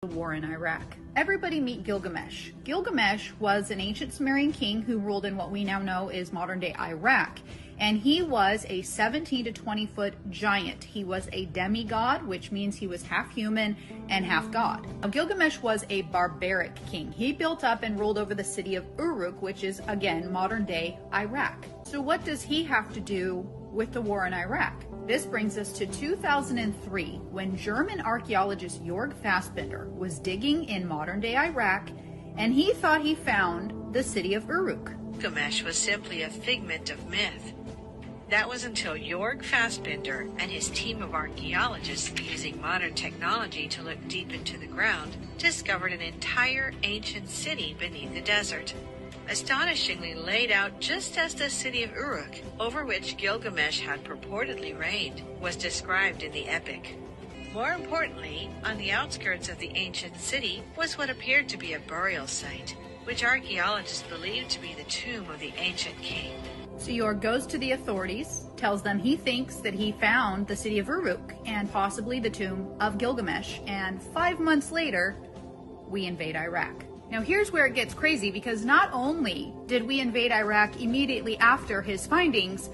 The war in Iraq. Everybody meet Gilgamesh. Gilgamesh was an ancient Sumerian king who ruled in what we now know is modern-day Iraq. And he was a 17 to 20 foot giant. He was a demigod, which means he was half human and half god. Now, Gilgamesh was a barbaric king. He built up and ruled over the city of Uruk, which is, again, modern-day Iraq. So what does he have to do with the war in Iraq? This brings us to 2003, when German archaeologist Jörg Fassbinder was digging in modern-day Iraq, and he thought he found the city of Uruk. Gilgamesh was simply a figment of myth. That was until Jörg Fassbinder and his team of archaeologists, using modern technology to look deep into the ground, discovered an entire ancient city beneath the desert, astonishingly laid out just as the city of Uruk, over which Gilgamesh had purportedly reigned, was described in the epic. More importantly, on the outskirts of the ancient city was what appeared to be a burial site, which archaeologists believed to be the tomb of the ancient king. So Jörg goes to the authorities, tells them he thinks that he found the city of Uruk and possibly the tomb of Gilgamesh, and 5 months later, we invade Iraq. Now here's where it gets crazy, because not only did we invade Iraq immediately after his findings,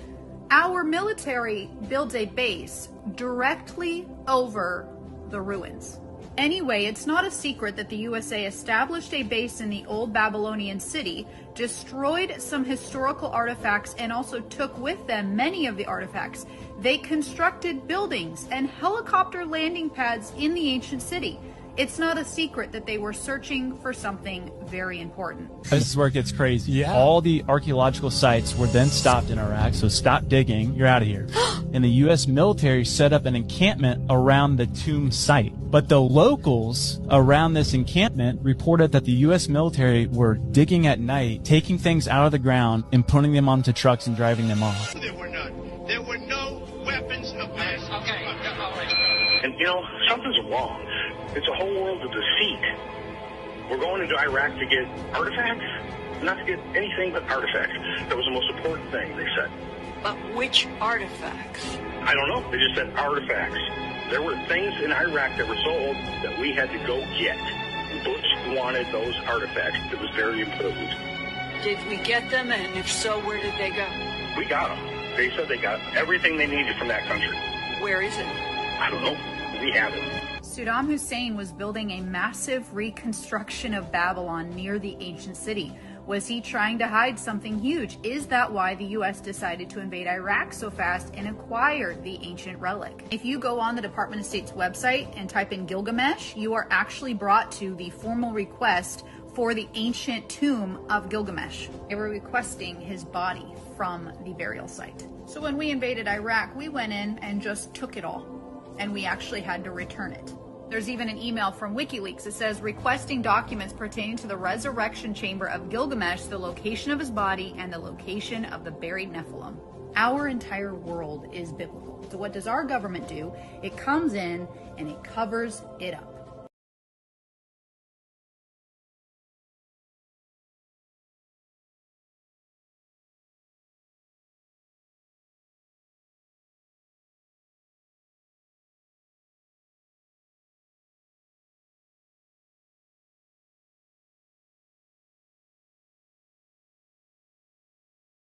our military builds a base directly over the ruins. Anyway, it's not a secret that the USA established a base in the old Babylonian city, destroyed some historical artifacts, and also took with them many of the artifacts. They constructed buildings and helicopter landing pads in the ancient city. It's not a secret that they were searching for something very important. This is where it gets crazy. Yeah. All the archaeological sites were then stopped in Iraq, so stop digging, you're out of here. And the U.S. military set up an encampment around the tomb site. But the locals around this encampment reported that the U.S. military were digging at night, taking things out of the ground and putting them onto trucks and driving them off. There were none. There were no weapons of mass. Okay. And, something's wrong. It's a whole world of deceit. We're going into Iraq to get artifacts, not to get anything but artifacts. That was the most important thing, they said. But which artifacts? I don't know. They just said artifacts. There were things in Iraq that were sold that we had to go get. Bush wanted those artifacts. It was very important. Did we get them? And if so, where did they go? We got them. They said they got everything they needed from that country. Where is it? I don't know. We have it. Saddam Hussein was building a massive reconstruction of Babylon near the ancient city. Was he trying to hide something huge? Is that why the U.S. decided to invade Iraq so fast and acquire the ancient relic? If you go on the Department of State's website and type in Gilgamesh, you are actually brought to the formal request for the ancient tomb of Gilgamesh. They were requesting his body from the burial site. So when we invaded Iraq, we went in and just took it all, and we actually had to return it. There's even an email from WikiLeaks that says requesting documents pertaining to the resurrection chamber of Gilgamesh, the location of his body, and the location of the buried Nephilim. Our entire world is biblical. So what does our government do? It comes in and it covers it up.